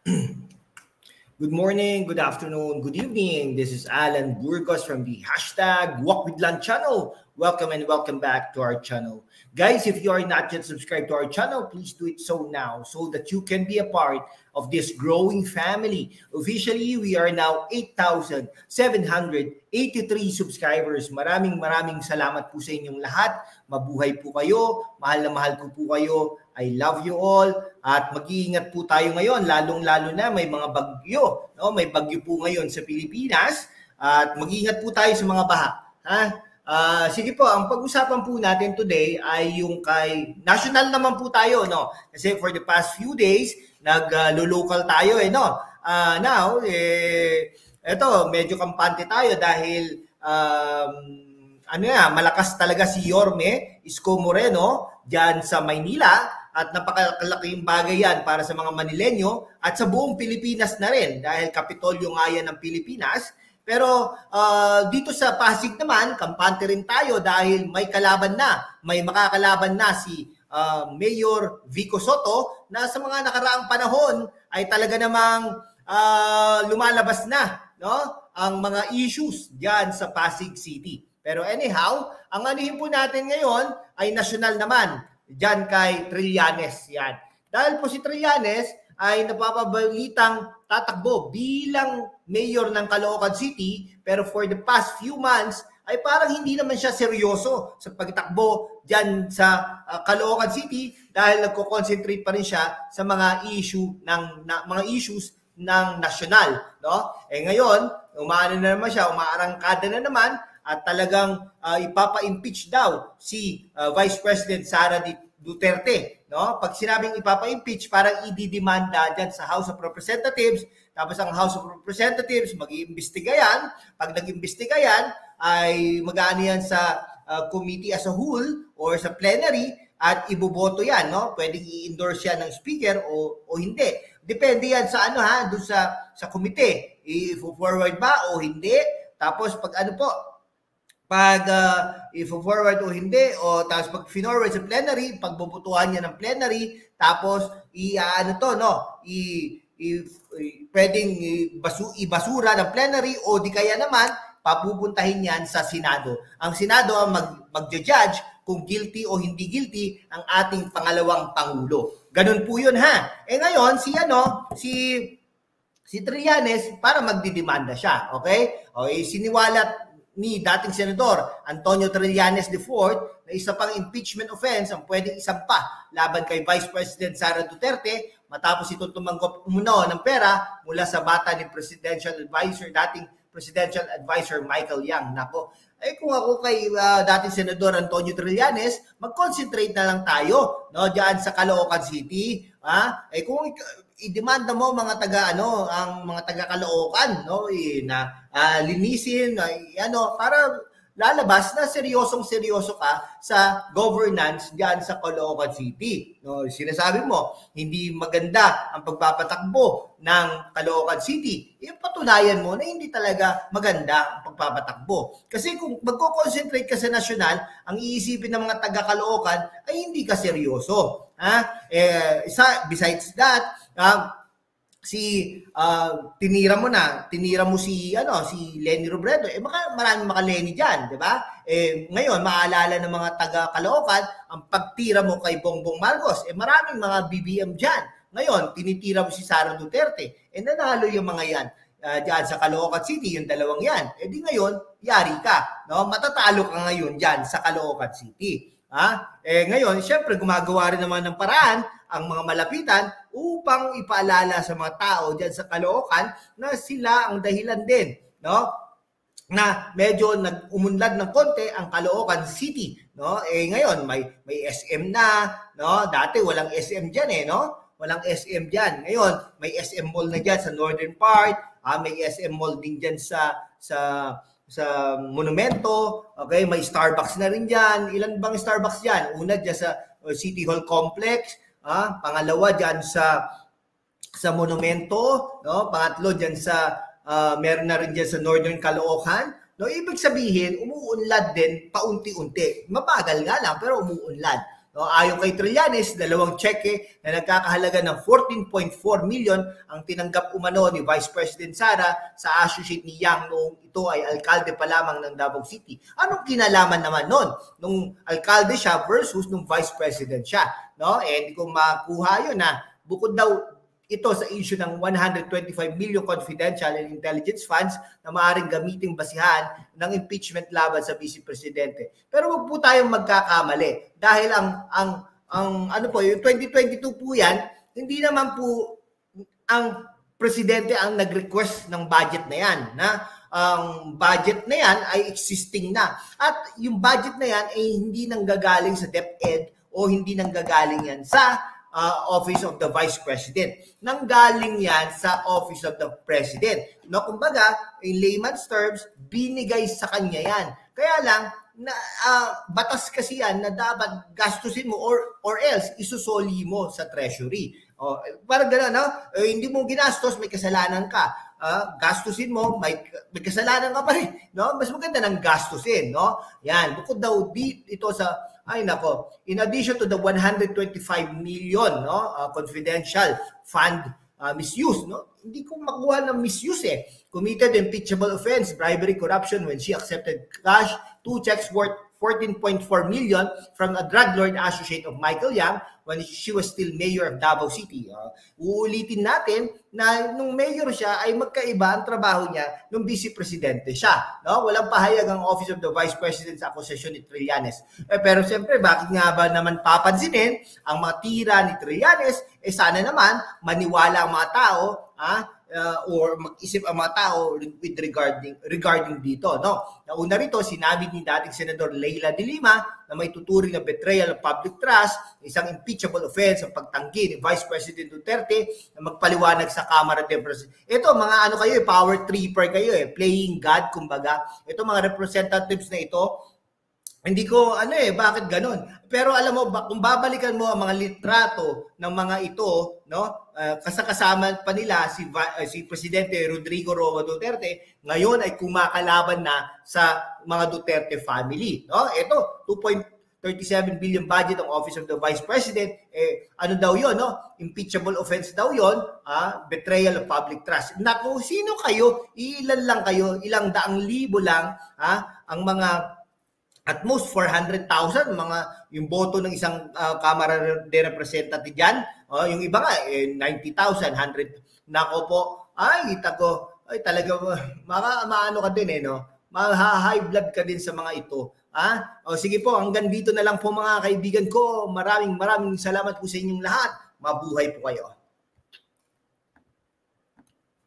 Good morning, good afternoon, good evening. This is Alan Burgos from the hashtag Walk with Lan channel. Welcome and welcome back to our channel. Guys, if you are not yet subscribed to our channel, please do it so now so that you can be a part of this growing family. Officially, we are now 8,783 subscribers. Maraming salamat po sa inyong lahat. Mabuhay po kayo. Mahal na mahal ko po kayo. I love you all. At mag-iingat po tayo ngayon, lalong-lalo na may mga bagyo. No? May bagyo po ngayon sa Pilipinas. At mag-iingat po tayo sa mga baha. Ha? Sige po, ang pag-usapan po natin today ay yung kay national naman po tayo, no? Kasi for the past few days nag-local tayo no. Now eto medyo kampante tayo dahil malakas talaga si Yorme Isko Moreno diyan sa Maynila at napakalaking bagay yan para sa mga Manileño at sa buong Pilipinas na rin dahil Kapitolyo nga yan ng Pilipinas. Pero dito sa Pasig naman, kampante rin tayo dahil may makakalaban na si Mayor Vico Soto na sa mga nakaraang panahon ay talaga namang lumalabas na, no, ang mga issues diyan sa Pasig City. Pero anyhow, ang anihin po natin ngayon ay national naman, diyan kay Trillanes yan. Dahil po si Trillanes ay napapabalitang tatakbo bilang mayor ng Caloocan City, pero for the past few months ay parang hindi naman siya seryoso sa pagtakbo diyan sa Caloocan City dahil nagko-concentrate pa rin siya sa mga issues ng nasyonal, no? Ngayon, umaarangkada na naman at talagang ipapa-impeach daw si Vice President Sara Duterte, no? Pag sinabing ipapa-impeach, parang ididemanda diyan sa House of Representatives, tapos ang House of Representatives mag-iimbestiga yan. Pag nag-imbestiga yan, ay mag-aano yan sa committee as a whole or sa plenary at iboboto yan, no? Pwedeng i-endorse yan ng speaker o hindi. Depende yan sa doon sa committee. I-forward ba o hindi? Tapos pag i-forward o hindi, o tapos pag finorward sa plenary, pagbubutuhan niya ng plenary, tapos pwedeng ibasura ng plenary o di kaya naman papupuntahin yan sa Senado. Ang Senado ang magja-judge kung guilty o hindi guilty ang ating pangalawang Pangulo. Ganun po yun ha. Ngayon, si Trillanes para magdidemanda siya. Okay? Siniwalat ni dating Senador Antonio Trillanes IV na isa pang impeachment offense ang pwedeng isampa laban kay Vice President Sara Duterte matapos itong tumanggap ng pera mula sa bata ni dating Presidential Advisor Michael Yang. Nako, kung ako kay dating Senador Antonio Trillanes, mag-concentrate na lang tayo, no, diyan sa Caloocan City. Kung idemanda mo mga ang mga taga Caloocan, no, na linisin, para lalabas na seryoso ka sa governance diyan sa Caloocan City. No, sinasabi mo, hindi maganda ang pagpapatakbo ng Caloocan City. Patunayan mo na hindi talaga maganda ang pagpapatakbo. Kasi kung magko-concentrate ka sa nasyonal, ang iisipin ng mga taga Caloocan ay hindi ka seryoso. Besides that, tinira mo si Leni Robredo, maraming maka-Leni diyan, 'di ba? Ngayon maalala ng mga taga Caloocan ang pagtira mo kay Bongbong Marcos, maraming mga BBM diyan. Ngayon tinitira mo si Sara Duterte, nanalo yung mga yan diyan sa Caloocan City, yung dalawang yan. Di ngayon yari ka, no? Matatalo ka ngayon diyan sa Caloocan City. Ngayon, syempre gumagawa rin naman ng paraan ang mga malapitan upang ipaalala sa mga tao diyan sa Caloocan na sila ang dahilan din, no? Na medyo nag-umunlad ng konti ang Caloocan City, no? Ngayon may SM na, no? Dati walang SM diyan no? Walang SM diyan. Ngayon, may SM Mall na diyan sa northern part, may SM Mall din diyan sa Monumento, okay? May Starbucks na rin diyan. Ilan bang Starbucks diyan? Una diyan sa City Hall Complex, pangalawa diyan sa Monumento, no? Pangatlo diyan meron na rin diyan sa Northern Caloocan. No, ibig sabihin, umuunlad din paunti-unti. Mabagal nga lang pero umuunlad. No, ayon kay Trillanes, dalawang cheque na nagkakahalaga ng 14.4 million ang tinanggap umano ni Vice President Sara sa associate ni Yang noong ito ay alkalde pa lamang ng Davao City. Anong kinalaman naman nun? Nung alkalde siya versus nung Vice President siya. No? Hindi ko makuha yun na bukod daw ito sa issue ng 125 million confidential and intelligence funds na maaaring gamiting basihan ng impeachment laban sa Vice Presidente. Pero wag po tayong magkakamali dahil ang ano po, yung 2022 po yan, hindi naman po ang presidente ang nag-request ng budget na yan, na ang budget na yan ay existing na. At yung budget na yan ay hindi nanggagaling sa DepEd o hindi nanggagaling yan sa Office of the Vice President. Nanggaling yan sa Office of the President. No, kumbaga, in layman's terms, binigay sa kanya yan. Kaya lang, na, batas kasi yan na dapat gastusin mo or else isusoli mo sa treasury. Parang gano'n, no? Hindi mo ginastos, may kasalanan ka. Gastusin mo, may kasalanan ka pa rin. No? Mas maganda ng gastusin. No? Yan, bukod daw ito sa ay nako, in addition to the 125 million confidential fund misuse, no? Hindi ko makuha ng misuse committed impeachable offense, bribery, corruption when she accepted cash, 2 checks worth 14.4 million from a drug lord associate of Michael Yang when she was still mayor of Davao City. Uulitin natin na nung mayor siya ay magkaiba ang trabaho niya nung vice presidente siya. No? Walang pahayag ang Office of the Vice President sa akusasyon ni Trillanes. Pero siyempre, bakit nga ba naman papansinin ang mga tira ni Trillanes? Sana naman maniwala ang mga tao, or mag-isip ang mga tao with regarding dito, no? Nauna rito, sinabi ni dating Senador Leila de Lima na may tuturing na betrayal of public trust, isang impeachable offense ang pagtanggi ni Vice President Duterte na magpaliwanag sa Kamara de Representantes. Ito, mga ano kayo, power tripper kayo, playing God, kumbaga. Ito, mga representatives na ito, hindi ko, bakit ganun? Pero alam mo, kung babalikan mo ang mga litrato ng mga ito, no, kasama pa nila si Presidente Rodrigo Roa Duterte, ngayon ay kumakalaban na sa mga Duterte family. No? Ito, 2.37 billion budget ang Office of the Vice President. Ano daw yon, no? Impeachable offense daw yon, betrayal of public trust. Naku, sino kayo? Ilan lang kayo? Ilang daang libo lang ang mga at most 400,000 mga yung boto ng isang Kamara de Representative diyan. Yung iba nga 90,000, 100. Nako po. Ay talaga maano ka din no. Ma-high blood ka din sa mga ito. Sige po, hanggang dito na lang po mga kaibigan ko. Maraming salamat po sa inyong lahat. Mabuhay po kayo.